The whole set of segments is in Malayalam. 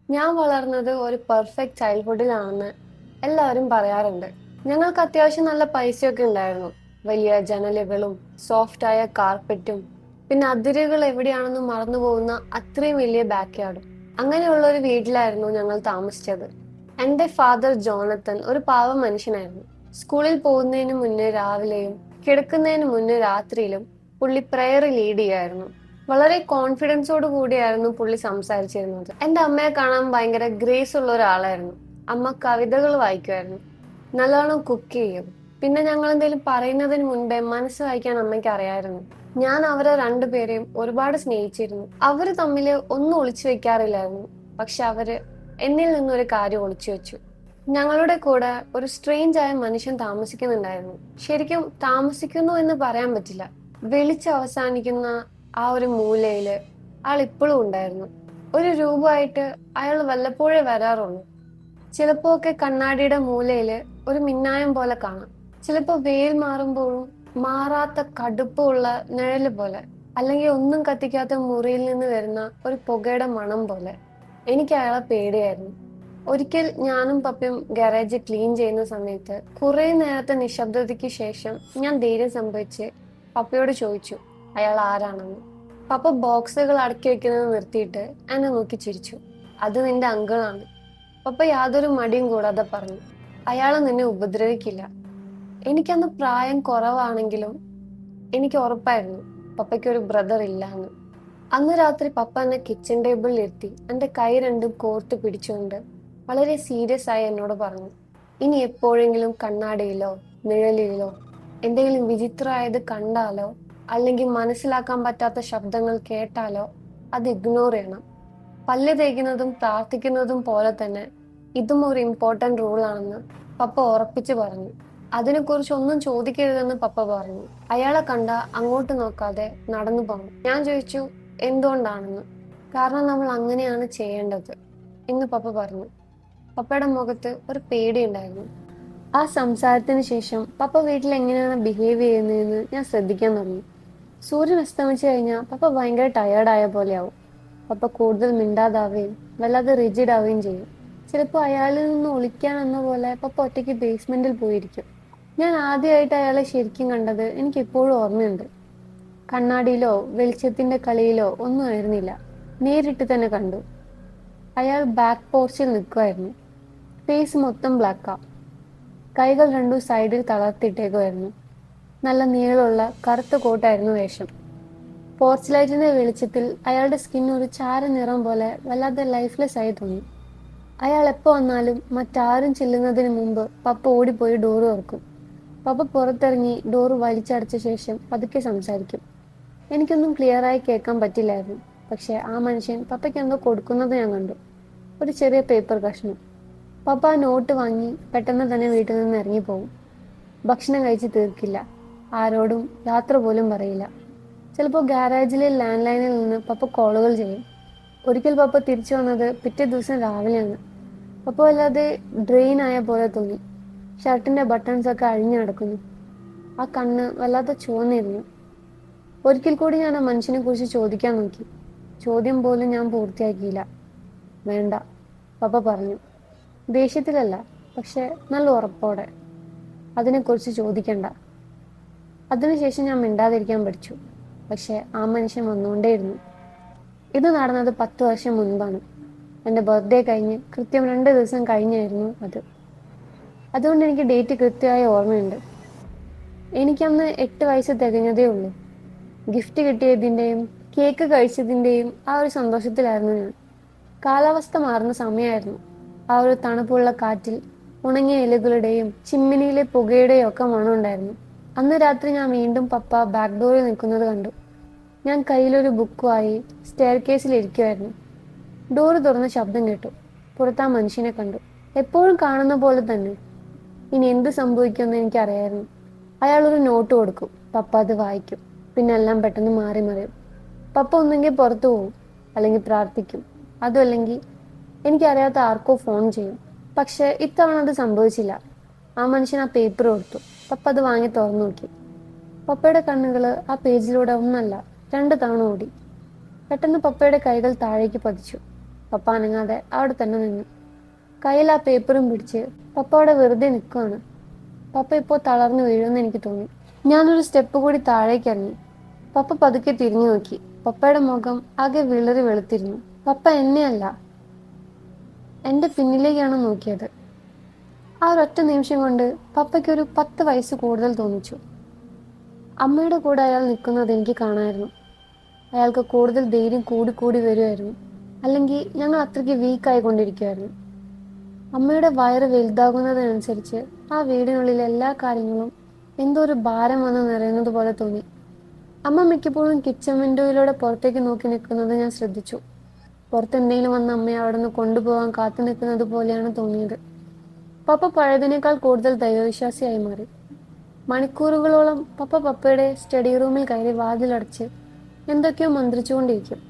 ഞാൻ വളർന്നത് ഒരു പെർഫെക്റ്റ് ചൈൽഡ്ഹുഡിലാണെന്ന് എല്ലാവരും പറയാറുണ്ട്. ഞങ്ങൾക്ക് അത്യാവശ്യം നല്ല പൈസയൊക്കെ ഉണ്ടായിരുന്നു. വലിയ ജനലുകളും സോഫ്റ്റായ കാർപ്പറ്റും പിന്നെ അതിരുകൾ എവിടെയാണെന്ന് മറന്നു പോകുന്ന അത്രയും വലിയ ബാക്ക്യാർഡും. അങ്ങനെയുള്ള ഒരു വീട്ടിലായിരുന്നു ഞങ്ങൾ താമസിച്ചത്. എന്റെ ഫാദർ ജോണത്തൻ ഒരു പാവം മനുഷ്യനായിരുന്നു. സ്കൂളിൽ പോകുന്നതിന് മുന്നേ രാവിലെയും കിടക്കുന്നതിന് മുന്നേ രാത്രിയിലും പുള്ളി പ്രയർ ലീഡ് ചെയ്യായിരുന്നു. വളരെ കോൺഫിഡൻസോട് കൂടിയായിരുന്നു പുള്ളി സംസാരിച്ചിരുന്നത്. എന്റെ അമ്മയെ കാണാൻ ഭയങ്കര ഗ്രേസ് ഉള്ള ഒരാളായിരുന്നു. അമ്മ കവിതകൾ വായിക്കുമായിരുന്നു, നല്ലോണം കുക്ക് ചെയ്യും. പിന്നെ ഞങ്ങൾ എന്തെങ്കിലും പറയുന്നതിന് മുൻപേ മനസ്സ് വായിക്കാൻ അമ്മയ്ക്ക് അറിയായിരുന്നു. ഞാൻ അവരെ രണ്ടുപേരെയും ഒരുപാട് സ്നേഹിച്ചിരുന്നു. അവര് തമ്മില് ഒന്നും ഒളിച്ചു വെക്കാറില്ലായിരുന്നു. പക്ഷെ അവര് എന്നിൽ നിന്നൊരു കാര്യം ഒളിച്ചു വെച്ചു. ഞങ്ങളുടെ കൂടെ ഒരു സ്ട്രേഞ്ച് ആയ മനുഷ്യൻ താമസിക്കുന്നുണ്ടായിരുന്നു. ശരിക്കും താമസിക്കുന്നു എന്ന് പറയാൻ പറ്റില്ല. വെളിച്ചം അവസാനിക്കുന്ന ആ ഒരു മൂലയില് ആൾ ഇപ്പോഴും ഉണ്ടായിരുന്നു. ഒരു രൂപമായിട്ട് അയാൾ വല്ലപ്പോഴേ വരാറുള്ളൂ. ചിലപ്പോ ഒക്കെ കണ്ണാടിയുടെ മൂലയില് ഒരു മിന്നായം പോലെ കാണാം. ചിലപ്പോ വെയിൽ മാറുമ്പോഴും മാറാത്ത കടുപ്പമുള്ള നിഴല് പോലെ, അല്ലെങ്കിൽ ഒന്നും കത്തിക്കാത്ത മുറിയിൽ നിന്ന് വരുന്ന ഒരു പുകയുടെ മണം പോലെ. എനിക്ക് അയാളെ പേടിയായിരുന്നു. ഒരിക്കൽ ഞാനും പപ്പയും ഗാരേജ് ക്ലീൻ ചെയ്യുന്ന സമയത്ത് കുറെ നേരത്തെ നിശബ്ദതയ്ക്ക് ശേഷം ഞാൻ ധൈര്യം സംഭവിച്ച് പപ്പയോട് ചോദിച്ചു അയാൾ ആരാണെന്ന്. പപ്പ ബോക്സുകൾ അടക്കി വെക്കുന്നത് നിർത്തിയിട്ട് എന്നെ നോക്കി ചിരിച്ചു. അത് നിന്റെ അങ്കിളാണ്. പപ്പ യാതൊരു മടിയും കൂടാതെ പറഞ്ഞു. അയാള് നിന്നെ ഉപദ്രവിക്കില്ല. എനിക്കന്ന് പ്രായം കുറവാണെങ്കിലും എനിക്ക് ഉറപ്പായിരുന്നു പപ്പയ്ക്ക് ഒരു ബ്രദർ ഇല്ലാന്ന്. അന്ന് രാത്രി പപ്പ എന്നെ കിച്ചൺ ടേബിളിൽ ഇരുത്തി എന്റെ കൈ രണ്ടും കോർത്ത് പിടിച്ചുകൊണ്ട് വളരെ സീരിയസ് ആയി എന്നോട് പറഞ്ഞു, ഇനി എപ്പോഴെങ്കിലും കണ്ണാടിയിലോ നിഴലിലോ എന്തെങ്കിലും വിചിത്രമായത് കണ്ടാലോ അല്ലെങ്കിൽ മനസ്സിലാക്കാൻ പറ്റാത്ത ശബ്ദങ്ങൾ കേട്ടാലോ അത് ഇഗ്നോർ ചെയ്യണം. പല്ല് തേക്കുന്നതും പ്രാർത്ഥിക്കുന്നതും പോലെ തന്നെ ഇതും ഒരു ഇമ്പോർട്ടന്റ് റൂൾ ആണെന്ന് പപ്പ ഉറപ്പിച്ചു പറഞ്ഞു. അതിനെക്കുറിച്ച് ഒന്നും ചോദിക്കരുതെന്ന് പപ്പ പറഞ്ഞു. അയാളെ കണ്ട അങ്ങോട്ട് നോക്കാതെ നടന്നു പോകണം. ഞാൻ ചോദിച്ചു എന്തുകൊണ്ടാണെന്ന്. കാരണം നമ്മൾ അങ്ങനെയാണ് ചെയ്യേണ്ടത് എന്ന് പപ്പ പറഞ്ഞു. പപ്പയുടെ മുഖത്ത് ഒരു പേടിയുണ്ടായിരുന്നു. ആ സംസാരത്തിന് ശേഷം പപ്പ വീട്ടിൽ എങ്ങനെയാണ് ബിഹേവ് ചെയ്യുന്നതെന്ന് ഞാൻ ശ്രദ്ധിക്കാൻ തുടങ്ങി. സൂര്യൻ അസ്തമിച്ചു കഴിഞ്ഞാൽ പപ്പ ഭയങ്കര ടയേർഡായ പോലെയാവും. പപ്പ കൂടുതൽ മിണ്ടാതാവുകയും വല്ലാതെ റിജിഡ് ആവുകയും ചെയ്യും. ചിലപ്പോൾ അയാളിൽ നിന്ന് ഒളിക്കാൻ എന്ന പോലെ പപ്പ ഒറ്റയ്ക്ക് ബേസ്മെന്റിൽ പോയിരിക്കും. ഞാൻ ആദ്യമായിട്ട് അയാളെ ശരിക്കും കണ്ടത് എനിക്ക് ഇപ്പോഴും ഓർമ്മയുണ്ട്. കണ്ണാടിയിലോ വെളിച്ചത്തിന്റെ കളിയിലോ ഒന്നും ആയിരുന്നില്ല. നേരിട്ട് തന്നെ കണ്ടു. അയാൾ ബാക്ക് പോർച്ചിൽ നിൽക്കുമായിരുന്നു. ഫേസ് മൊത്തം ബ്ലാക്കാ. കൈകൾ രണ്ടും സൈഡിൽ തളർത്തിട്ടേക്കുമായിരുന്നു. നല്ല നീളമുള്ള കറുത്ത കോട്ടായിരുന്നു വേഷം. പോർച്ച് ലൈറ്റിന്റെ വെളിച്ചത്തിൽ അയാളുടെ സ്കിൻ ഒരു ചാര നിറം പോലെ വല്ലാതെ ലൈഫ്ലെസ് ആയി തോന്നി. അയാൾ എപ്പോ വന്നാലും മറ്റാരും ചെല്ലുന്നതിന് മുമ്പ് പപ്പ ഓടിപ്പോയി ഡോറ് തുറക്കും. പപ്പ പുറത്തിറങ്ങി ഡോറ് വലിച്ചടച്ച ശേഷം പതുക്കെ സംസാരിക്കും. എനിക്കൊന്നും ക്ലിയറായി കേൾക്കാൻ പറ്റില്ലായിരുന്നു. പക്ഷെ ആ മനുഷ്യൻ പപ്പയ്ക്ക് എന്തോ കൊടുക്കുന്നത് ഞാൻ കണ്ടു. ഒരു ചെറിയ പേപ്പർ കഷ്ണം. പപ്പ ആ നോട്ട് വാങ്ങി പെട്ടെന്ന് തന്നെ വീട്ടിൽ നിന്ന് ഇറങ്ങിപ്പോകും. ഭക്ഷണം കഴിച്ച് തീർക്കില്ല. ആരോടും യാത്ര പോലും പറയില്ല. ചിലപ്പോൾ ഗാരേജിലെ ലാൻഡ് ലൈനിൽ നിന്ന് പപ്പ കോളുകൾ ചെയ്യും. ഒരിക്കൽ പപ്പ തിരിച്ചു വന്നത് പിറ്റേ ദിവസം രാവിലെയാണ്. പപ്പ വല്ലാതെ ഡ്രെയിൻ ആയ പോലെ തോന്നി. ഷർട്ടിന്റെ ബട്ടൺസ് ഒക്കെ അഴിഞ്ഞു നടക്കുന്നു. ആ കണ്ണ് വല്ലാതെ ചുവന്നിരുന്നു. ഒരിക്കൽ കൂടി ഞാൻ ആ മനുഷ്യനെ കുറിച്ച് ചോദിക്കാൻ നോക്കി. ചോദ്യം പോലും ഞാൻ പൂർത്തിയാക്കിയില്ല. വേണ്ട, പപ്പ പറഞ്ഞു. ദേഷ്യത്തിലല്ല, പക്ഷെ നല്ല ഉറപ്പോടെ. അതിനെക്കുറിച്ച് ചോദിക്കണ്ട. അതിനുശേഷം ഞാൻ മിണ്ടാതിരിക്കാൻ പഠിച്ചു. പക്ഷെ ആ മനുഷ്യൻ വന്നുകൊണ്ടേയിരുന്നു. ഇത് നടന്നത് 10 വർഷം മുൻപാണ്. എൻ്റെ ബർത്ത്ഡേ കഴിഞ്ഞ് കൃത്യം 2 ദിവസം കഴിഞ്ഞായിരുന്നു അത്. അതുകൊണ്ട് എനിക്ക് ഡേറ്റ് കൃത്യമായി ഓർമ്മയുണ്ട്. എനിക്കന്ന് 8 വയസ്സ് തികഞ്ഞതേ ഉള്ളൂ. ഗിഫ്റ്റ് കിട്ടിയതിൻ്റെയും കേക്ക് കഴിച്ചതിൻ്റെയും ആ ഒരു സന്തോഷത്തിലായിരുന്നു ഞാൻ. കാലാവസ്ഥ മാറുന്ന സമയമായിരുന്നു. ആ ഒരു തണുപ്പുള്ള കാറ്റിൽ ഉണങ്ങിയ ഇലകളുടെയും ചിമ്മിനിയിലെ പുകയുടെയും ഒക്കെ മണമുണ്ടായിരുന്നു. അന്ന് രാത്രി ഞാൻ വീണ്ടും പപ്പ ബാക്ക് ഡോറിൽ നിൽക്കുന്നത് കണ്ടു. ഞാൻ കയ്യിലൊരു ബുക്കുമായി സ്റ്റെയർ കേസിൽ ഇരിക്കുമായിരുന്നു. ഡോറ് തുറന്ന ശബ്ദം കേട്ടു. പുറത്ത് ആ മനുഷ്യനെ കണ്ടു. എപ്പോഴും കാണുന്ന പോലെ തന്നെ. ഇനി എന്ത് സംഭവിക്കുമെന്ന് എനിക്കറിയായിരുന്നു. അയാൾ ഒരു നോട്ട് കൊടുക്കും. പപ്പ അത് വായിക്കും. പിന്നെ എല്ലാം പെട്ടെന്ന് മാറി മറിയും. പപ്പ ഒന്നെങ്കിൽ പുറത്തു പോകും, അല്ലെങ്കിൽ പ്രാർത്ഥിക്കും. അതുമല്ലെങ്കിൽ എനിക്കറിയാത്ത ആർക്കോ ഫോൺ ചെയ്യും. പക്ഷെ ഇത്തവണ അത് സംഭവിച്ചില്ല. ആ മനുഷ്യൻ ആ പേപ്പർ കൊടുത്തു. പപ്പ അത് വാങ്ങി തുറന്നു നോക്കി. പപ്പയുടെ കണ്ണുകൾ ആ പേജിലൂടെ ഒന്നല്ല 2 തവണ ഓടി. പെട്ടെന്ന് പപ്പയുടെ കൈകൾ താഴേക്ക് പതിച്ചു. പപ്പ അനങ്ങാതെ അവിടെ തന്നെ നിന്നു. കയ്യിൽ ആ പേപ്പറും പിടിച്ച് പപ്പ അവിടെ വെറുതെ നിൽക്കുകയാണ്. പപ്പ ഇപ്പോൾ തളർന്നു വീഴുമെന്ന് എനിക്ക് തോന്നി. ഞാനൊരു സ്റ്റെപ്പ് കൂടി താഴേക്ക് ഇറങ്ങി. പപ്പ പതുക്കെ തിരിഞ്ഞു നോക്കി. പപ്പയുടെ മുഖം ആകെ വിളറി വെളുത്തിരുന്നു. പപ്പ എന്നെയല്ല, എൻ്റെ പിന്നിലേക്കാണ് നോക്കിയത്. ആ ഒരൊറ്റ നിമിഷം കൊണ്ട് പപ്പയ്ക്കൊരു 10 വയസ്സ് കൂടുതൽ തോന്നിച്ചു. അമ്മയുടെ കൂടെ അയാൾ നിൽക്കുന്നത് എനിക്ക് കാണാമായിരുന്നു. അയാൾക്ക് കൂടുതൽ ധൈര്യം കൂടി വരുമായിരുന്നു. അല്ലെങ്കിൽ ഞങ്ങൾ അത്രയ്ക്ക് വീക്കായിക്കൊണ്ടിരിക്കുമായിരുന്നു. അമ്മയുടെ വയറ് വലുതാകുന്നതിനനുസരിച്ച് ആ വീടിനുള്ളിലെ എല്ലാ കാര്യങ്ങളും എന്തോ ഒരു ഭാരം വന്ന് നിറയുന്നത് പോലെ തോന്നി. അമ്മ മിക്കപ്പോഴും കിച്ചൺ വിൻഡോയിലൂടെ പുറത്തേക്ക് നോക്കി നിൽക്കുന്നത് ഞാൻ ശ്രദ്ധിച്ചു. പുറത്തെന്തെങ്കിലും വന്ന് അമ്മയെ അവിടെ നിന്ന് കൊണ്ടുപോകാൻ കാത്തു നിൽക്കുന്നത് പോലെയാണ് തോന്നിയത്. പപ്പ പഴയതിനേക്കാൾ കൂടുതൽ ദൈവവിശ്വാസിയായി മാറി. മണിക്കൂറുകളോളം പപ്പയുടെ സ്റ്റഡി റൂമിൽ കയറി വാതിലടച്ച് എന്തൊക്കെയോ മന്ത്രിച്ചുകൊണ്ടിരിക്കും.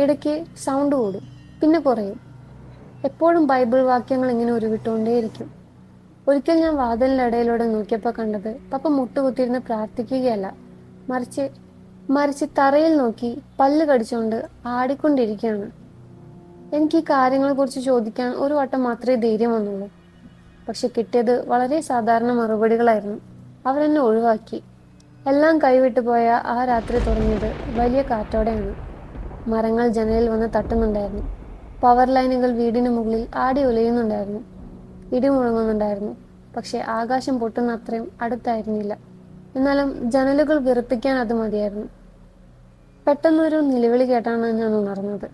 ഇടയ്ക്ക് സൗണ്ട് കൂടും, പിന്നെ കുറയും. എപ്പോഴും ബൈബിൾ വാക്യങ്ങൾ ഇങ്ങനെ ഉരുവിട്ടുകൊണ്ടേയിരിക്കും. ഒരിക്കൽ ഞാൻ വാതിലിൻ്റെ ഇടയിലൂടെ നോക്കിയപ്പോൾ കണ്ടത് പപ്പ മുട്ടുകുത്തിയിരുന്ന് പ്രാർത്ഥിക്കുകയല്ല, മറിച്ച് തറയിൽ നോക്കി പല്ല് കടിച്ചുകൊണ്ട് ആടിക്കൊണ്ടിരിക്കുകയാണ്. എനിക്ക് ഈ കാര്യങ്ങളെക്കുറിച്ച് ചോദിക്കാൻ ഒരു വട്ടം മാത്രമേ ധൈര്യം വന്നുള്ളൂ. പക്ഷെ കിട്ടിയത് വളരെ സാധാരണ മറുപടികളായിരുന്നു. അവരെന്നെ ഒഴിവാക്കി. എല്ലാം കൈവിട്ടു പോയ ആ രാത്രി തുടങ്ങിയത് വലിയ കാറ്റോടെയാണ്. മരങ്ങൾ ജനലിൽ വന്ന് തട്ടുന്നുണ്ടായിരുന്നു. പവർ ലൈനുകൾ വീടിന് മുകളിൽ ആടി ഉലയുന്നുണ്ടായിരുന്നു. ഇടി മുഴങ്ങുന്നുണ്ടായിരുന്നു. പക്ഷെ ആകാശം പൊട്ടുന്ന അത്രയും അടുത്തായിരുന്നില്ല. എന്നാലും ജനലുകൾ വിറപ്പിക്കാൻ അത് മതിയായിരുന്നു. പെട്ടെന്നൊരു നിലവിളി കേട്ടാണ് ഞാൻ ഉണർന്നത്.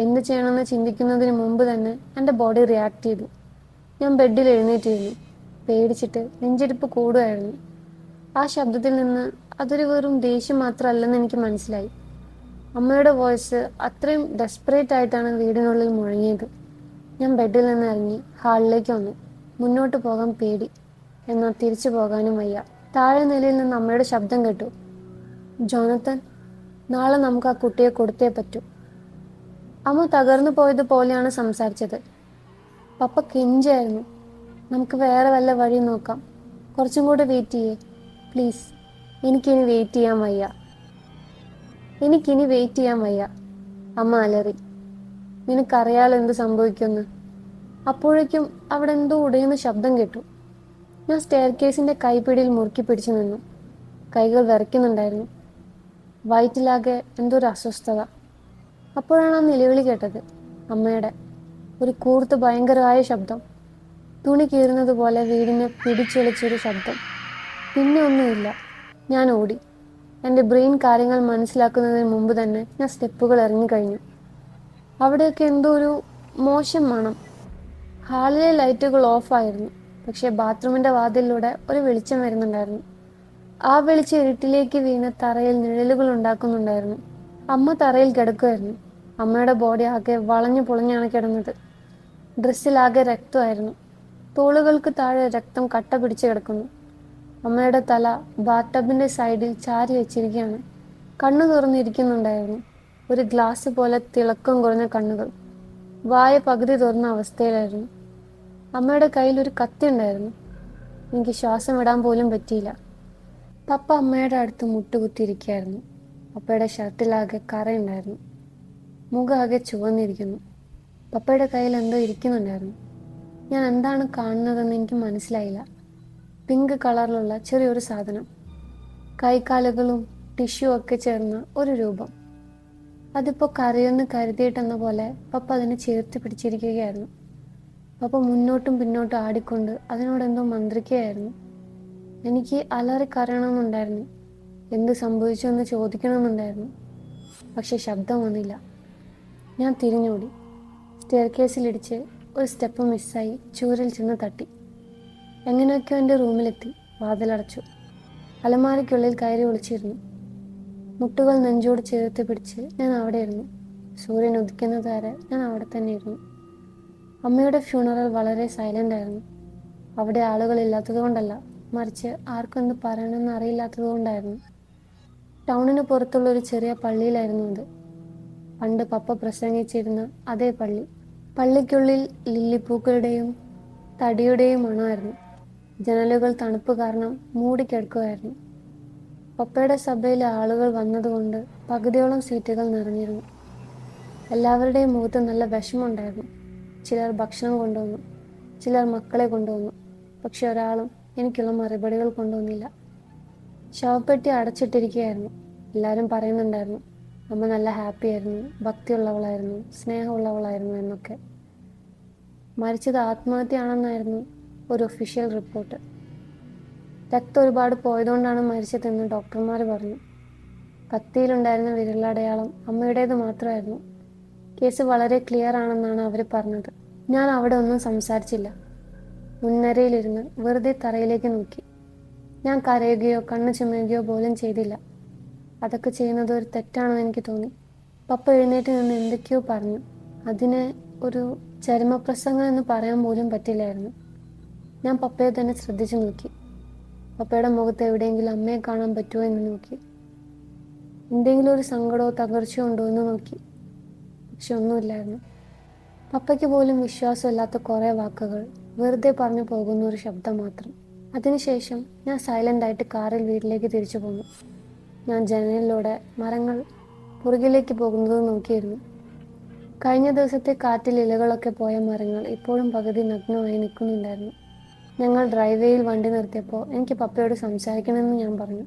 എന്ത് ചെയ്യണമെന്ന് ചിന്തിക്കുന്നതിന് മുമ്പ് തന്നെ എൻ്റെ ബോഡി റിയാക്ട് ചെയ്തു. ഞാൻ ബെഡിൽ എഴുന്നേറ്റിരുന്നു. പേടിച്ചിട്ട് നെഞ്ചിടിപ്പ് കൂടുമായിരുന്നു. ആ ശബ്ദത്തിൽ നിന്ന് അതൊരു വെറും ദേഷ്യം മാത്രമല്ലെന്ന് എനിക്ക് മനസ്സിലായി. അമ്മയുടെ വോയിസ് അത്രയും ഡെസ്പറേറ്റ് ആയിട്ടാണ് വീടിനുള്ളിൽ മുഴങ്ങിയത്. ഞാൻ ബെഡിൽ നിന്ന് ഇറങ്ങി ഹാളിലേക്ക് വന്നു. മുന്നോട്ട് പോകാൻ പേടി, എന്നാൽ തിരിച്ചു പോകാനും വയ്യ. താഴെ നിലയിൽ നിന്ന് അമ്മയുടെ ശബ്ദം കേട്ടു. ജോണത്തൻ, നാളെ നമുക്ക് ആ കുട്ടിയെ കൊടുത്തേ പറ്റൂ. അമ്മ തകർന്നു പോയതുപോലെയാണ് സംസാരിച്ചത്. പപ്പ കെഞ്ചായിരുന്നു. നമുക്ക് വേറെ വല്ല വഴി നോക്കാം. കുറച്ചും കൂടെ വെയിറ്റ് ചെയ്യേ പ്ലീസ്. എനിക്കിനി വെയിറ്റ് ചെയ്യാൻ വയ്യ. അമ്മ അലറി. നിനക്കറിയാലോ എന്ത് സംഭവിക്കുമെന്ന്. അപ്പോഴേക്കും അവിടെ എന്തോ ഉടയുന്ന ശബ്ദം കേട്ടു. ഞാൻ സ്റ്റെയർ കേസിൻ്റെ കൈപ്പിടിയിൽ മുറുക്കി പിടിച്ചു നിന്നു. കൈകൾ വിറയ്ക്കുന്നുണ്ടായിരുന്നു. വയറ്റിലാകെ എന്തോ ഒരു അസ്വസ്ഥത. അപ്പോഴാണ് ആ നിലവിളി കേട്ടത്. അമ്മയുടെ ഒരു കൂർത്ത് ഭയങ്കരമായ ശബ്ദം. തുണി കീറുന്നത് പോലെ വീടിനെ പിടിച്ചുലച്ചൊരു ശബ്ദം. പിന്നെ ഒന്നുമില്ല. ഞാൻ ഓടി. എൻ്റെ ബ്രെയിൻ കാര്യങ്ങൾ മനസ്സിലാക്കുന്നതിന് മുമ്പ് തന്നെ ഞാൻ സ്റ്റെപ്പുകൾ ഇറങ്ങിക്കഴിഞ്ഞു. അവിടെയൊക്കെ എന്തോ ഒരു മോശം മണം. ഹാളിലെ ലൈറ്റുകൾ ഓഫായിരുന്നു. പക്ഷേ ബാത്റൂമിൻ്റെ വാതിലിലൂടെ ഒരു വെളിച്ചം വരുന്നുണ്ടായിരുന്നു. ആ വെളിച്ചം ഇരുട്ടിലേക്ക് വീണ് തറയിൽ നിഴലുകൾ ഉണ്ടാക്കുന്നുണ്ടായിരുന്നു. അമ്മ തറയിൽ കിടക്കുമായിരുന്നു. അമ്മയുടെ ബോഡി ആകെ വളഞ്ഞു പൊളഞ്ഞാണ് കിടന്നത്. ഡ്രസ്സിലാകെ രക്തമായിരുന്നു. തോളുകൾക്ക് താഴെ രക്തം കട്ട പിടിച്ച് കിടക്കുന്നു. അമ്മയുടെ തല ബാത്ടബിൻ്റെ സൈഡിൽ ചാരി വെച്ചിരിക്കുകയാണ്. കണ്ണു തുറന്നിരിക്കുന്നുണ്ടായിരുന്നു. ഒരു ഗ്ലാസ് പോലെ തിളക്കം കുറഞ്ഞ കണ്ണുകൾ. വായ പകുതി തുറന്ന അവസ്ഥയിലായിരുന്നു. അമ്മയുടെ കയ്യിൽ ഒരു കത്തി ഉണ്ടായിരുന്നു. എനിക്ക് ശ്വാസം വിടാൻ പോലും പറ്റിയില്ല. പപ്പ അമ്മയുടെ അടുത്ത് മുട്ടുകുത്തിയിരിക്കുകയായിരുന്നു. പപ്പയുടെ ഷർട്ടിലാകെ കറയുണ്ടായിരുന്നു. മുഖം ആകെ ചുവന്നിരിക്കുന്നു. പപ്പയുടെ കയ്യിൽ എന്തോ ഇരിക്കുന്നുണ്ടായിരുന്നു. ഞാൻ എന്താണ് കാണുന്നതെന്ന് എനിക്ക് മനസ്സിലായില്ല. പിങ്ക് കളറിലുള്ള ചെറിയൊരു സാധനം. കൈക്കാലുകളും ടിഷ്യൂ ഒക്കെ ചേർന്ന ഒരു രൂപം. അതിപ്പോൾ കരയൊന്ന് കരുതിയിട്ടെന്ന പോലെ പപ്പ അതിനെ ചേർത്ത് പിടിച്ചിരിക്കുകയായിരുന്നു. പപ്പ മുന്നോട്ടും പിന്നോട്ടും ആടിക്കൊണ്ട് അതിനോടെന്തോ മന്ത്രിക്കുകയായിരുന്നു. എനിക്ക് അലറി കരയണമെന്നുണ്ടായിരുന്നു. എന്ത് സംഭവിച്ചു എന്ന് ചോദിക്കണമെന്നുണ്ടായിരുന്നു. പക്ഷെ ശബ്ദം വന്നില്ല. ഞാൻ തിരിഞ്ഞോടി. സ്റ്റെയർ കേസിലിടിച്ച് ഒരു സ്റ്റെപ്പ് മിസ്സായി ചൂരിൽ ചെന്ന് തട്ടി. എങ്ങനെയൊക്കെയോ എൻ്റെ റൂമിലെത്തി. വാതിലടച്ചു. അലമാരയ്ക്കുള്ളിൽ കയറി ഒളിച്ചിരുന്നു. മുട്ടുകൾ നെഞ്ചോട് ചേർത്ത് പിടിച്ച് ഞാൻ അവിടെ ഇരുന്നു. സൂര്യൻ ഉദിക്കുന്നത് വരെ ഞാൻ അവിടെ തന്നെ ഇരുന്നു. അമ്മയുടെ ഫ്യൂണറൽ വളരെ സൈലൻ്റ് ആയിരുന്നു. അവിടെ ആളുകളില്ലാത്തത് കൊണ്ടല്ല, മറിച്ച് ആർക്കും എന്ത് പറയണമെന്ന് അറിയില്ലാത്തത് കൊണ്ടായിരുന്നു. ടൗണിന് പുറത്തുള്ള ഒരു ചെറിയ പള്ളിയിലായിരുന്നു അത്. പണ്ട് പപ്പ പ്രസംഗിച്ചിരുന്ന അതേ പള്ളി. പള്ളിക്കുള്ളിൽ ലില്ലിപ്പൂക്കളുടെയും തടിയുടെയും മണമായിരുന്നു. ജനലുകൾ തണുപ്പ് കാരണം മൂടിക്കിടക്കുമായിരുന്നു. പപ്പയുടെ സഭയിലെ ആളുകൾ വന്നതുകൊണ്ട് പകുതിയോളം സീറ്റുകൾ നിറഞ്ഞിരുന്നു. എല്ലാവരുടെയും മുഖത്ത് നല്ല വിഷമമുണ്ടായിരുന്നു. ചിലർ ഭക്ഷണം കൊണ്ടുവന്നു, ചിലർ മക്കളെ കൊണ്ടുവന്നു. പക്ഷെ ഒരാളും എനിക്കുള്ള മറുപടികൾ കൊണ്ടുവന്നില്ല. ശവപ്പെട്ടി അടച്ചിട്ടിരിക്കുകയായിരുന്നു. എല്ലാവരും പറയുന്നുണ്ടായിരുന്നു അമ്മ നല്ല ഹാപ്പി ആയിരുന്നു, ഭക്തിയുള്ളവളായിരുന്നു, സ്നേഹമുള്ളവളായിരുന്നു എന്നൊക്കെ. മരിച്ചത് ആത്മഹത്യയാണെന്നായിരുന്നു ഒരു ഒഫീഷ്യൽ റിപ്പോർട്ട്. രക്തം ഒരുപാട് പോയതുകൊണ്ടാണ് മരിച്ചതെന്ന് ഡോക്ടർമാർ പറഞ്ഞു. കത്തിയിലുണ്ടായിരുന്ന വിരലടയാളം അമ്മയുടേത് മാത്രമായിരുന്നു. കേസ് വളരെ ക്ലിയർ ആണെന്നാണ് അവർ പറഞ്ഞത്. ഞാൻ അവിടെ ഒന്നും സംസാരിച്ചില്ല. മുൻനിരയിലിരുന്ന് വെറുതെ തറയിലേക്ക് നോക്കി. ഞാൻ കരയുകയോ കണ്ണു ചിമ്മുകയോ പോലും ചെയ്തില്ല. അതൊക്കെ ചെയ്യുന്നത് ഒരു തെറ്റാണെന്ന് എനിക്ക് തോന്നി. പപ്പ എഴുന്നേറ്റ് നിന്ന് എന്തൊക്കെയോ പറഞ്ഞു. അതിനെ ഒരു ചരമപ്രസംഗം എന്ന് പറയാൻ പോലും പറ്റില്ലായിരുന്നു. ഞാൻ പപ്പയെ തന്നെ ശ്രദ്ധിച്ചു നോക്കി. പപ്പയുടെ മുഖത്ത് എവിടെയെങ്കിലും അമ്മയെ കാണാൻ പറ്റുമോ എന്ന് നോക്കി. എന്തെങ്കിലും ഒരു സങ്കടമോ തകർച്ചയോ ഉണ്ടോ എന്ന് നോക്കി. പക്ഷെ ഒന്നുമില്ലായിരുന്നു. പപ്പയ്ക്ക് പോലും വിശ്വാസമില്ലാത്ത കുറേ വാക്കുകൾ, വെറുതെ പറഞ്ഞു പോകുന്ന ഒരു ശബ്ദം മാത്രം. അതിനുശേഷം ഞാൻ സൈലൻ്റായിട്ട് കാറിൽ വീട്ടിലേക്ക് തിരിച്ചു പോന്നു. ഞാൻ ജനലിലൂടെ മരങ്ങൾ പുറകിലേക്ക് പോകുന്നത് നോക്കിയിരുന്നു. കഴിഞ്ഞ ദിവസത്തെ കാറ്റിൽ ഇലകളൊക്കെ പോയ മരങ്ങൾ ഇപ്പോഴും പകുതി നഗ്നമായി നിൽക്കുന്നുണ്ടായിരുന്നു. ഞങ്ങൾ ഡ്രൈവേയിൽ വണ്ടി നിർത്തിയപ്പോൾ എനിക്ക് പപ്പയോട് സംസാരിക്കണമെന്ന് ഞാൻ പറഞ്ഞു.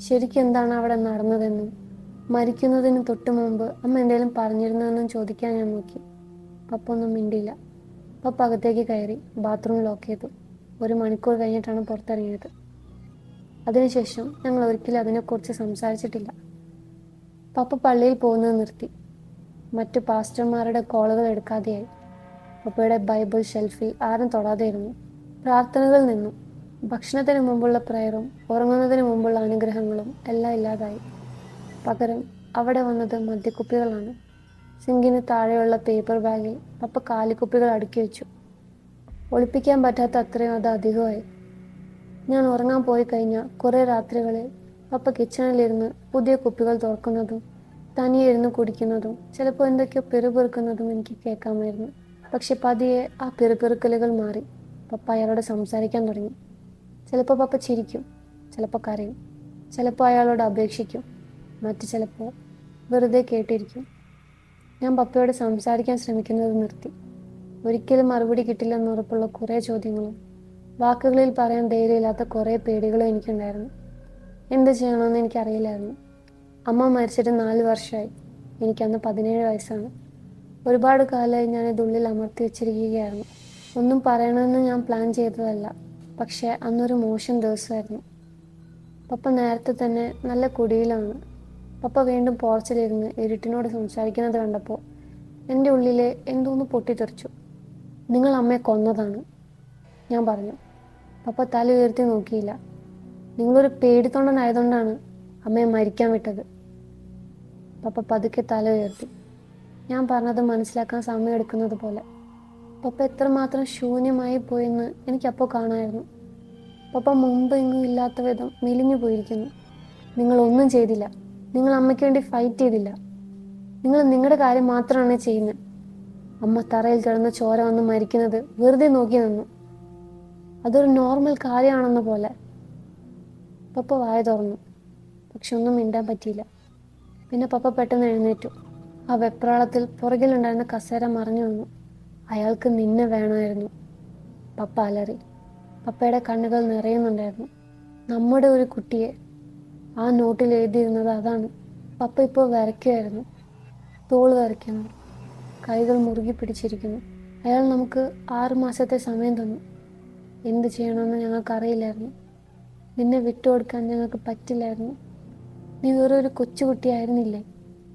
ശരിക്കും എന്താണ് അവിടെ നടന്നതെന്നും മരിക്കുന്നതിന് തൊട്ട് മുമ്പ് അമ്മ എന്തെങ്കിലും പറഞ്ഞിരുന്നതെന്നും ചോദിക്കാൻ ഞാൻ നോക്കി. പപ്പ ഒന്നും മിണ്ടിയില്ല. പപ്പ അകത്തേക്ക് കയറി ബാത്റൂം ലോക്ക് ചെയ്തു. 1 മണിക്കൂർ കഴിഞ്ഞിട്ടാണ് പുറത്തിറങ്ങിയത്. അതിനുശേഷം ഞങ്ങൾ ഒരിക്കലും അതിനെക്കുറിച്ച് സംസാരിച്ചിട്ടില്ല. പപ്പ പള്ളിയിൽ പോകുന്നത് നിർത്തി. മറ്റു പാസ്റ്റർമാരുടെ കോളുകൾ എടുക്കാതെയായി. പപ്പയുടെ ബൈബിൾ ഷെൽഫിൽ ആരും തൊടാതെയിരുന്നു. പ്രാർത്ഥനകൾ നിന്നു. ഭക്ഷണത്തിന് മുമ്പുള്ള പ്രയറും ഉറങ്ങുന്നതിന് മുമ്പുള്ള അനുഗ്രഹങ്ങളും എല്ലാം ഇല്ലാതായി. പകരം അവിടെ വന്നത് മദ്യക്കുപ്പികളാണ്. സിങ്കിന് താഴെയുള്ള പേപ്പർ ബാഗിൽ പപ്പ കാലിക്കുപ്പികൾ അടുക്കി വെച്ചു. ഒളിപ്പിക്കാൻ പറ്റാത്ത അത്രയും അത് അധികമായി. ഞാൻ ഉറങ്ങാൻ പോയി കഴിഞ്ഞ കുറേ രാത്രികളിൽ പപ്പ കിച്ചണിലിരുന്ന് പുതിയ കുപ്പികൾ തുറക്കുന്നതും തനിയെ ഇരുന്ന് കുടിക്കുന്നതും ചിലപ്പോൾ എന്തൊക്കെയോ പിറുപിറുക്കുന്നതും എനിക്ക് കേൾക്കാമായിരുന്നു. പക്ഷെ പതിയെ ആ പിറുപിറുക്കലുകൾ മാറി. പപ്പ അയാളോട് സംസാരിക്കാൻ തുടങ്ങി. ചിലപ്പോൾ പപ്പ ചിരിക്കും, ചിലപ്പോൾ കരയും, ചിലപ്പോൾ അയാളോട് അപേക്ഷിക്കും, മറ്റു ചിലപ്പോൾ വെറുതെ കേട്ടിരിക്കും. ഞാൻ പപ്പയോട് സംസാരിക്കാൻ ശ്രമിക്കുന്നത് നിർത്തി. ഒരിക്കലും മറുപടി കിട്ടില്ലെന്ന് ഉറപ്പുള്ള കുറേ ചോദ്യങ്ങളും വാക്കുകളിൽ പറയാൻ ധൈര്യമില്ലാത്ത കുറേ പേടികളും എനിക്കുണ്ടായിരുന്നു. എന്ത് ചെയ്യണമെന്ന് എനിക്കറിയില്ലായിരുന്നു. അമ്മ മരിച്ചിട്ട് 4 വർഷമായി. എനിക്കന്ന് 17 വയസ്സാണ്. ഒരുപാട് കാലമായി ഞാനിതുള്ളിൽ അമർത്തി വെച്ചിരിക്കുകയായിരുന്നു. ഒന്നും പറയണമെന്ന് ഞാൻ പ്ലാൻ ചെയ്തതല്ല. പക്ഷേ അന്നൊരു മോശം ദിവസമായിരുന്നു. പപ്പ നേരത്തെ തന്നെ നല്ല കുടിയിലാണ്. പപ്പ വീണ്ടും പോർച്ചിലിരുന്ന് ഇരുട്ടിനോട് സംസാരിക്കുന്നത് കണ്ടപ്പോൾ എൻ്റെ ഉള്ളിലെ എന്തോന്ന് പൊട്ടിത്തെറിച്ചു. നിങ്ങൾ അമ്മയെ കൊന്നതാണ്, ഞാൻ പറഞ്ഞു. പപ്പ തല ഉയർത്തി നോക്കിയില്ല. നിങ്ങളൊരു പേടിത്തൊണ്ടനായതുകൊണ്ടാണ് അമ്മയെ മരിക്കാൻ വിട്ടത്. പപ്പ പതുക്കെ തല ഉയർത്തി. ഞാൻ പറഞ്ഞത് മനസ്സിലാക്കാൻ സമയമെടുക്കുന്നത് പോലെ. പപ്പ എത്രമാത്രം ശൂന്യമായി പോയെന്ന് എനിക്കപ്പോൾ കാണാമായിരുന്നു. പപ്പ മുമ്പ് എങ്ങും ഇല്ലാത്ത വിധം മെലിഞ്ഞു പോയിരിക്കുന്നു. നിങ്ങളൊന്നും ചെയ്തില്ല. നിങ്ങൾ അമ്മയ്ക്ക് വേണ്ടി ഫൈറ്റ് ചെയ്തില്ല. നിങ്ങൾ നിങ്ങളുടെ കാര്യം മാത്രമാണ് ചെയ്യുന്നത്. അമ്മ തറയിൽ കിടന്ന് ചോര വന്ന് മരിക്കുന്നത് വെറുതെ നോക്കി നിന്നു. അതൊരു നോർമൽ കാര്യമാണെന്ന പോലെ. പപ്പ വായ തുറന്നു. പക്ഷെ ഒന്നും മിണ്ടാൻ പറ്റിയില്ല. പിന്നെ പപ്പ പെട്ടെന്ന് എഴുന്നേറ്റു. ആ വെപ്രാളത്തിൽ പുറകിലുണ്ടായിരുന്ന കസേര മറിഞ്ഞു വന്നു. അയാൾക്ക് നിന്നെ വേണമായിരുന്നു, പപ്പ അലറി. പപ്പയുടെ കണ്ണുകൾ നിറയുന്നുണ്ടായിരുന്നു. നമ്മുടെ ഒരു കുട്ടിയെ. ആ നോട്ടിൽ എഴുതിയിരുന്നത് അതാണ്. പപ്പ ഇപ്പോൾ വരയ്ക്കുമായിരുന്നു. തോള് വരയ്ക്കുന്നു, കൈകൾ മുറുകി പിടിച്ചിരിക്കുന്നു. അയാൾ നമുക്ക് 6 മാസത്തെ സമയം തന്നു. എന്ത് ചെയ്യണമെന്ന് ഞങ്ങൾക്കറിയില്ലായിരുന്നു. നിന്നെ വിട്ടുകൊടുക്കാൻ ഞങ്ങൾക്ക് പറ്റില്ലായിരുന്നു. നീ വേറൊരു കൊച്ചുകുട്ടിയായിരുന്നില്ലേ?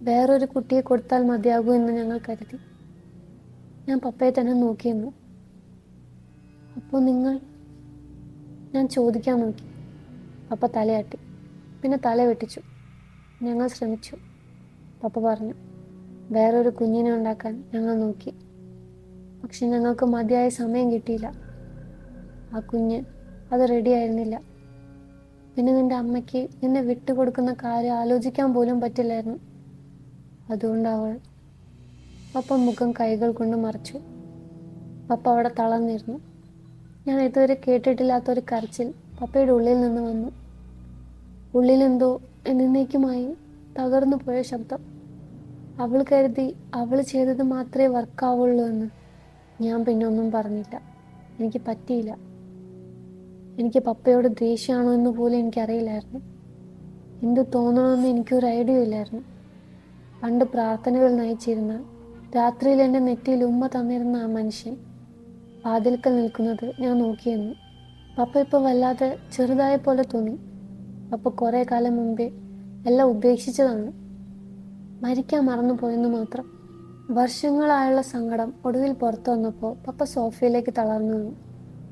വേറൊരു കുട്ടിയെ കൊടുത്താൽ മതിയാകൂ എന്ന് ഞങ്ങൾ കരുതി. ഞാൻ പപ്പയെ തന്നെ നോക്കിയിരുന്നു. അപ്പോൾ നിങ്ങൾ? ഞാൻ ചോദിക്കാൻ നോക്കി. പപ്പ തലയാട്ടി, പിന്നെ തല വെട്ടിച്ചു. ഞങ്ങൾ ശ്രമിച്ചു, പപ്പ പറഞ്ഞു. വേറൊരു കുഞ്ഞിനെ ഉണ്ടാക്കാൻ ഞങ്ങൾ നോക്കി. പക്ഷെ ഞങ്ങൾക്ക് മതിയായ സമയം കിട്ടിയില്ല. ആ കുഞ്ഞ് അത് റെഡി ആയിരുന്നില്ല. പിന്നെ നിന്റെ അമ്മയ്ക്ക് നിന്നെ വിട്ടുകൊടുക്കുന്ന കാര്യം ആലോചിക്കാൻ പോലും പറ്റില്ലായിരുന്നു. അതുകൊണ്ട് അവൾ. പപ്പ മുഖം കൈകൾ കൊണ്ട് മറച്ചു. പപ്പ അവിടെ തളർന്നിരുന്നു. ഞാൻ ഇതുവരെ കേട്ടിട്ടില്ലാത്തൊരു കരച്ചിൽ പപ്പയുടെ ഉള്ളിൽ നിന്ന് വന്നു. ഉള്ളിലെന്തോ എന്നേക്കുമായി തകർന്നു പോയ ശബ്ദം. അവൾ കരുതി അവൾ ചെയ്തത് മാത്രമേ വർക്കാവുള്ളൂ എന്ന്. ഞാൻ പിന്നെ ഒന്നും പറഞ്ഞില്ല. എനിക്ക് പറ്റിയില്ല. എനിക്ക് പപ്പയോട് ദേഷ്യമാണോ എന്ന് പോലും എനിക്കറിയില്ലായിരുന്നു. എന്ത് തോന്നണമെന്ന് എനിക്കൊരു ഐഡിയ ഇല്ലായിരുന്നു. പണ്ട് പ്രാർത്ഥനകൾ നയിച്ചിരുന്ന, രാത്രിയിൽ എൻ്റെ നെറ്റിയിൽ ഉമ്മ തന്നിരുന്ന ആ മനുഷ്യൻ വാതിൽക്കൽ നിൽക്കുന്നത് ഞാൻ നോക്കിയെന്നു. പപ്പ ഇപ്പോൾ വല്ലാതെ ചെറുതായ പോലെ തോന്നി. പപ്പ കുറേ കാലം മുമ്പേ എല്ലാം ഉപേക്ഷിച്ചതാണ്. മരിക്കാൻ മറന്നുപോയെന്ന് മാത്രം. വർഷങ്ങളായുള്ള സങ്കടം ഒടുവിൽ പുറത്തു വന്നപ്പോൾ പപ്പ സോഫയിലേക്ക് തളർന്നു വീണു.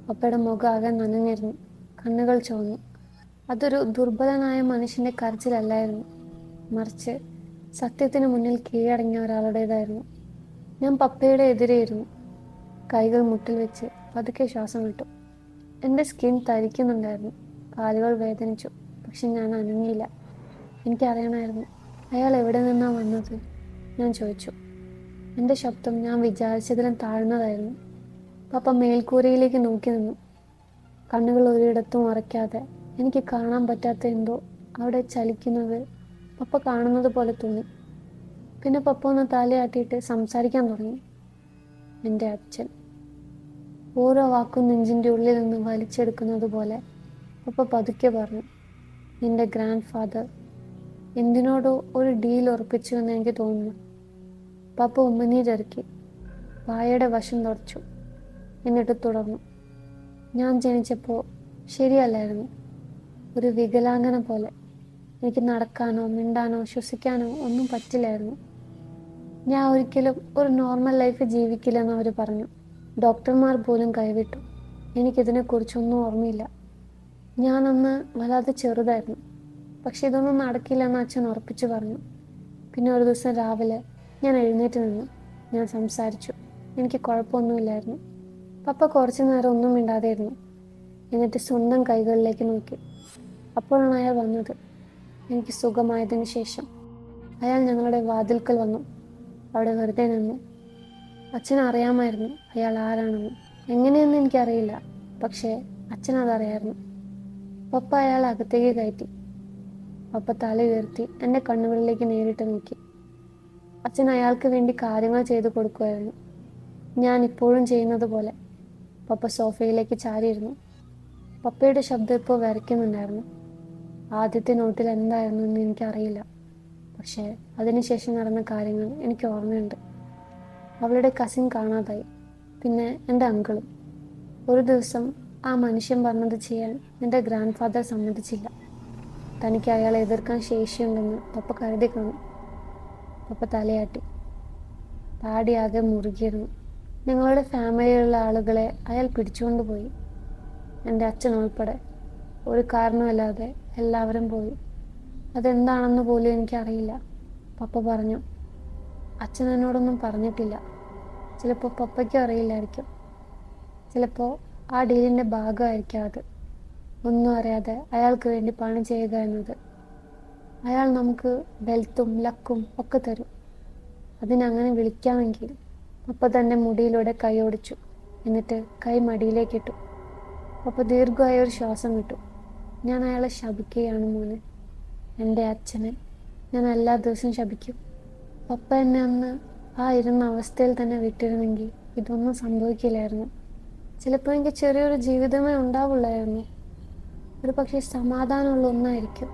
പപ്പയുടെ മുഖം ആകെ നനഞ്ഞിരുന്നു. കണ്ണുകൾ ചുവന്നു. അതൊരു ദുർബലനായ മനുഷ്യൻ്റെ കരച്ചിലല്ലായിരുന്നു, മറിച്ച് സത്യത്തിന് മുന്നിൽ കീഴടങ്ങിയ ഒരാളുടേതായിരുന്നു. ഞാൻ പപ്പയുടെ എതിരെയിരുന്നു. കൈകൾ മുട്ടിൽ വെച്ച് പതുക്കെ ശ്വാസം വിട്ടു. എൻ്റെ സ്കിൻ തരിക്കുന്നുണ്ടായിരുന്നു. കാലുകൾ വേദനിച്ചു. പക്ഷെ ഞാൻ അനങ്ങിയില്ല. എനിക്കറിയണമായിരുന്നു അയാൾ എവിടെ നിന്നാണ് വന്നത്. ഞാൻ ചോദിച്ചു. എൻ്റെ ശബ്ദം ഞാൻ വിചാരിച്ചതിലും താഴ്ന്നതായിരുന്നു. പപ്പ മേൽക്കൂരയിലേക്ക് നോക്കി നിന്നു. കണ്ണുകൾ ഒരിടത്തും മറയ്ക്കാതെ. എനിക്ക് കാണാൻ പറ്റാത്ത എന്തോ അവിടെ ചലിക്കുന്നത് പപ്പ കാണുന്നത് പോലെ തോന്നി. പിന്നെ പപ്പ ഒന്ന് തലയാട്ടിയിട്ട് സംസാരിക്കാൻ തുടങ്ങി. എൻ്റെ അച്ഛൻ. ഓരോ വാക്കും നെഞ്ചിൻ്റെ ഉള്ളിൽ നിന്ന് വലിച്ചെടുക്കുന്നത് പോലെ പപ്പ പതുക്കെ പറഞ്ഞു. നിന്റെ ഗ്രാൻഡ് ഫാദർ എന്തിനോടോ ഒരു ഡീൽ ഉറപ്പിച്ചു എന്ന് എനിക്ക് തോന്നുന്നു. പപ്പ ഉമ്മനീരിറക്കി വായയുടെ വശം തുടച്ചു. എന്നിട്ട് തുടർന്നു. ഞാൻ ജനിച്ചപ്പോൾ ശരിയല്ലായിരുന്നു. ഒരു വികലാംഗന പോലെ. എനിക്ക് നടക്കാനോ മിണ്ടാനോ ശ്വസിക്കാനോ ഒന്നും പറ്റില്ലായിരുന്നു. ഞാൻ ഒരിക്കലും ഒരു നോർമൽ ലൈഫ് ജീവിക്കില്ലെന്ന് അവർ പറഞ്ഞു. ഡോക്ടർമാർ പോലും കൈവിട്ടു. എനിക്കിതിനെക്കുറിച്ചൊന്നും ഓർമ്മയില്ല. ഞാൻ അന്ന് വല്ലാതെ ചെറുതായിരുന്നു. പക്ഷെ ഇതൊന്നും നടക്കില്ലെന്ന് അച്ഛൻ ഉറപ്പിച്ചു പറഞ്ഞു. പിന്നെ ഒരു ദിവസം രാവിലെ ഞാൻ എഴുന്നേറ്റ് നിന്നു. ഞാൻ സംസാരിച്ചു. എനിക്ക് കുഴപ്പമൊന്നുമില്ലായിരുന്നു. പപ്പ കുറച്ചു നേരം ഒന്നും മിണ്ടാതെയിരുന്നു. എന്നിട്ട് സ്വന്തം കൈകളിലേക്ക് നോക്കി. അപ്പോഴാണ് അയാൾ വന്നത്. എനിക്ക് സുഖമായതിനു ശേഷം അയാൾ ഞങ്ങളുടെ വാതിൽക്കൽ വന്നു. അവിടെ വെറുതെ നിന്നു. അച്ഛൻ അറിയാമായിരുന്നു അയാൾ ആരാണെന്ന്. എങ്ങനെയെന്ന് എനിക്കറിയില്ല, പക്ഷേ അച്ഛനതറിയായിരുന്നു. പപ്പ അയാൾ അകത്തേക്ക് കയറ്റി. പപ്പ തല ഉയർത്തി എൻ്റെ കണ്ണുകളിലേക്ക് നേരിട്ട് നോക്കി. അച്ഛൻ അയാൾക്ക് വേണ്ടി കാര്യങ്ങൾ ചെയ്തു കൊടുക്കുമായിരുന്നു, ഞാൻ ഇപ്പോഴും ചെയ്യുന്നത് പോലെ. പപ്പ സോഫയിലേക്ക് ചാരിയിരുന്നു. പപ്പയുടെ ശബ്ദം ഇപ്പോൾ വരയ്ക്കുന്നുണ്ടായിരുന്നു. ആദ്യത്തെ നോട്ടിൽ എന്തായിരുന്നു എന്ന് എനിക്കറിയില്ല, പക്ഷേ അതിനുശേഷം നടന്ന കാര്യങ്ങൾ എനിക്ക് ഓർമ്മയുണ്ട്. അവളുടെ കസിൻ കാണാതായി. പിന്നെ എൻ്റെ അങ്കിളും. ഒരു ദിവസം ആ മനുഷ്യൻ പറഞ്ഞത് ചെയ്യാൻ എൻ്റെ ഗ്രാൻഡ് ഫാദർ സമ്മതിച്ചില്ല. തനിക്ക് അയാളെ എതിർക്കാൻ ശേഷിയുണ്ടെന്ന് പപ്പ കരുതി കാണും. പപ്പ തലയാട്ടി. താടിയാകെ മുറുകിയിരുന്നു. ഞങ്ങളുടെ ഫാമിലിയിലുള്ള ആളുകളെ അയാൾ പിടിച്ചുകൊണ്ടുപോയി, എൻ്റെ അച്ഛൻ ഉൾപ്പെടെ. ഒരു കാരണമല്ലാതെ എല്ലാവരും പോയി. അതെന്താണെന്ന് പോലും എനിക്കറിയില്ല. പപ്പ പറഞ്ഞു. അച്ഛൻ എന്നോടൊന്നും പറഞ്ഞിട്ടില്ല. ചിലപ്പോൾ പപ്പയ്ക്കും അറിയില്ലായിരിക്കും. ചിലപ്പോൾ ആ ഡീലിൻ്റെ ഭാഗമായിരിക്കും അത്. ഒന്നും അറിയാതെ അയാൾക്ക് വേണ്ടി പണി ചെയ്യുക എന്നത്. അയാൾ നമുക്ക് വെൽത്തും ലക്കും ഒക്കെ തരും. അതിനങ്ങനെ വിളിക്കാമെങ്കിൽ. പപ്പ തൻ്റെ മുടിയിലൂടെ കൈ ഓടിച്ചു. എന്നിട്ട് കൈ മടിയിലേക്കിട്ടു. പപ്പ ദീർഘമായ ഒരു ശ്വാസം വിട്ടു. ഞാൻ അയാളെ ശപിക്കുകയാണ് മോനെ. എൻ്റെ അച്ഛനെ ഞാൻ എല്ലാ ദിവസവും ശപിക്കും. പപ്പ എന്നെ അന്ന് ആ ഇരുന്ന അവസ്ഥയിൽ തന്നെ വിട്ടിരുന്നെങ്കിൽ ഇതൊന്നും സംഭവിക്കില്ലായിരുന്നു. ചിലപ്പോൾ എനിക്ക് ചെറിയൊരു ജീവിതമേ ഉണ്ടാവുള്ളായിരുന്നു. ഒരു പക്ഷേ സമാധാനമുള്ള ഒന്നായിരിക്കും,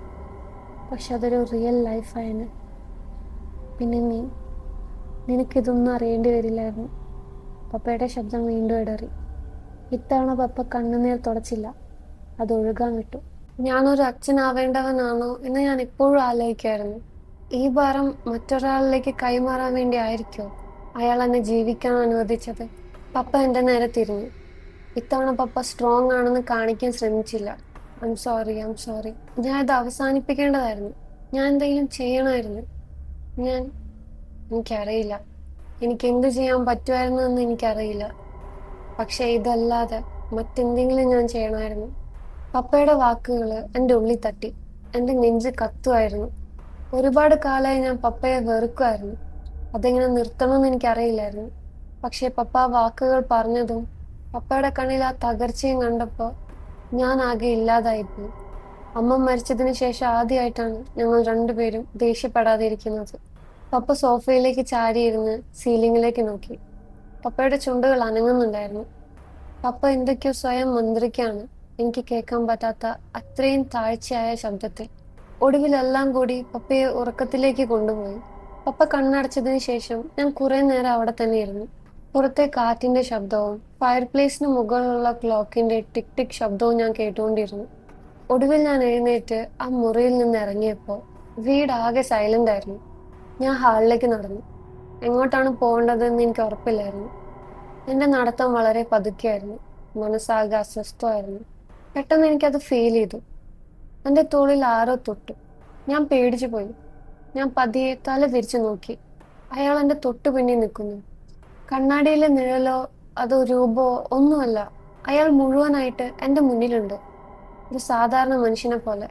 പക്ഷെ അതൊരു റിയൽ ലൈഫായിരുന്നു. പിന്നെ നിനക്കിതൊന്നും അറിയേണ്ടി വരില്ലായിരുന്നു. പപ്പയുടെ ശബ്ദം വീണ്ടും ഇടറി. ഇത്തവണ പപ്പ കണ്ണുനീർ തുടച്ചില്ല, അത് ഒഴുകാൻ വിട്ടു. ഞാനൊരു അച്ഛനാവേണ്ടവനാണോ എന്ന് ഞാൻ ഇപ്പോഴും ആലോചിക്കായിരുന്നു. ഈ ഭാരം മറ്റൊരാളിലേക്ക് കൈമാറാൻ വേണ്ടി ആയിരിക്കോ അയാൾ എന്നെ ജീവിക്കാൻ അനുവദിച്ചത്? പപ്പ എൻ്റെ നേരെ തിരിഞ്ഞു. ഇത്തവണ പപ്പ സ്ട്രോങ് ആണെന്ന് കാണിക്കാൻ ശ്രമിച്ചില്ല. I am sorry. ഞാൻ ഇത് അവസാനിപ്പിക്കേണ്ടതായിരുന്നു. ഞാൻ എന്തെങ്കിലും ചെയ്യണമായിരുന്നു. എനിക്കറിയില്ല. എനിക്ക് എന്ത് ചെയ്യാൻ പറ്റുമായിരുന്നു എന്ന് എനിക്കറിയില്ല. പക്ഷെ ഇതല്ലാതെ മറ്റെന്തെങ്കിലും ഞാൻ ചെയ്യണമായിരുന്നു. പപ്പയുടെ വാക്കുകൾ എൻ്റെ ഉള്ളിൽ തട്ടി. എൻ്റെ നെഞ്ച് കത്തുമായിരുന്നു. ഒരുപാട് കാലമായി ഞാൻ പപ്പയെ വെറുക്കുമായിരുന്നു. അതെങ്ങനെ നിർത്തണമെന്ന് എനിക്കറിയില്ലായിരുന്നു. പക്ഷെ പപ്പ ആ വാക്കുകൾ പറഞ്ഞതും പപ്പയുടെ കണ്ണിൽ ആ തകർച്ചയും കണ്ടപ്പോൾ ഞാൻ ആകെ ഇല്ലാതായിപ്പോയി. അമ്മ മരിച്ചതിന് ശേഷം ആദ്യമായിട്ടാണ് ഞങ്ങൾ രണ്ടുപേരും ദേഷ്യപ്പെടാതെ ഇരിക്കുന്നത്. പപ്പ സോഫയിലേക്ക് ചാരിയിരുന്ന് സീലിംഗിലേക്ക് നോക്കി. പപ്പയുടെ ചുണ്ടുകൾ അനങ്ങുന്നുണ്ടായിരുന്നു. പപ്പ എന്തൊക്കെയോ സ്വയം മന്ത്രിക്കാണ്, എനിക്ക് കേൾക്കാൻ പറ്റാത്ത അത്രയും താഴ്ചയായ ശബ്ദത്തിൽ. ഒടുവിലെല്ലാം കൂടി പപ്പയെ ഉറക്കത്തിലേക്ക് കൊണ്ടുപോയി. പപ്പ കണ്ണടച്ചതിന് ശേഷം ഞാൻ കുറെ നേരം അവിടെ തന്നെ ഇരുന്നു. പുറത്തെ കാറ്റിന്റെ ശബ്ദവും ഫയർ പ്ലേസിന് മുകളിലുള്ള ക്ലോക്കിന്റെ ടിക് ടിക് ശബ്ദവും ഞാൻ കേട്ടുകൊണ്ടിരുന്നു. ഒടുവിൽ ഞാൻ എഴുന്നേറ്റ് ആ മുറിയിൽ നിന്ന് ഇറങ്ങിയപ്പോൾ വീടാകെ സൈലന്റ് ആയിരുന്നു. ഞാൻ ഹാളിലേക്ക് നടന്നു. എങ്ങോട്ടാണ് പോകേണ്ടതെന്ന് എനിക്ക് ഉറപ്പില്ലായിരുന്നു. എന്റെ നടത്തം വളരെ പതുക്കെയായിരുന്നു. മനസ്സാകെ അസ്വസ്ഥമായിരുന്നു. പെട്ടെന്ന് എനിക്കത് ഫീൽ ചെയ്തു. എന്റെ തോളിൽ ആരോ തൊട്ടു. ഞാൻ പേടിച്ചു പോയി. ഞാൻ പതിയെ തല തിരിച്ചു നോക്കി. അയാൾ എന്റെ തൊട്ടു പിന്നിൽ നിൽക്കുന്നു. കണ്ണാടിയിലെ നിഴലോ അതോ രൂപമോ ഒന്നുമല്ല. അയാൾ മുഴുവനായിട്ട് എന്റെ മുന്നിലുണ്ട്, ഒരു സാധാരണ മനുഷ്യനെ പോലെ.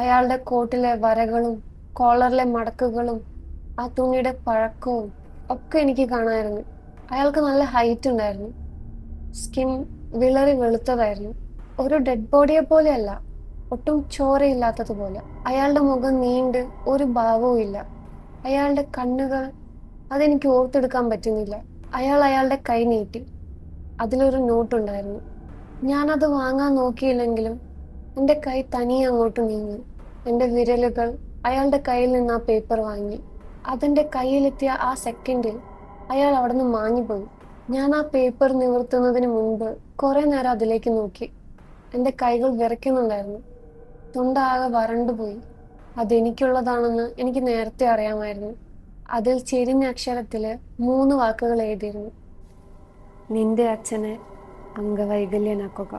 അയാളുടെ കോട്ടിലെ വരകളും കോളറിലെ മടക്കുകളും ആ തുണിയുടെ പഴക്കവും ഒക്കെ എനിക്ക് കാണാമായിരുന്നു. അയാൾക്ക് നല്ല ഹൈറ്റ് ഉണ്ടായിരുന്നു. സ്കിൻ വിളറി വെളുത്തതായിരുന്നു. ഒരു ഡെഡ് ബോഡിയെ പോലെയല്ല, ഒട്ടും ചോരയില്ലാത്തതുപോലെ. അയാളുടെ മുഖം നീണ്ട് ഒരു ഭാവവും ഇല്ല. അയാളുടെ കണ്ണുകൾ, അതെനിക്ക് ഓർത്തെടുക്കാൻ പറ്റുന്നില്ല. അയാൾ അയാളുടെ കൈ നീട്ടി. അതിലൊരു നോട്ടുണ്ടായിരുന്നു. ഞാനത് വാങ്ങാൻ നോക്കിയില്ലെങ്കിലും എൻ്റെ കൈ തനിയെ അങ്ങോട്ട് നീങ്ങി. എൻ്റെ വിരലുകൾ അയാളുടെ കയ്യിൽ നിന്ന് ആ പേപ്പർ വാങ്ങി. അതെൻ്റെ കയ്യിലെത്തിയ ആ സെക്കൻഡിൽ അയാൾ അവിടെ നിന്ന് മാഞ്ഞുപോയി. ഞാൻ ആ പേപ്പർ നിവർത്തുന്നതിന് മുൻപ് കുറെ നേരം അതിലേക്ക് നോക്കി. എൻ്റെ കൈകൾ വിറയ്ക്കുന്നുണ്ടായിരുന്നു. തൊണ്ടാകെ വരണ്ടുപോയി. അതെനിക്കുള്ളതാണെന്ന് എനിക്ക് നേരത്തെ അറിയാമായിരുന്നു. അതിൽ ചെരിഞ്ഞ അക്ഷരത്തില് 3 വാക്കുകൾ എഴുതിയിരുന്നു: നിന്റെ അച്ഛനെ അംഗവൈകല്യനാക്കുക.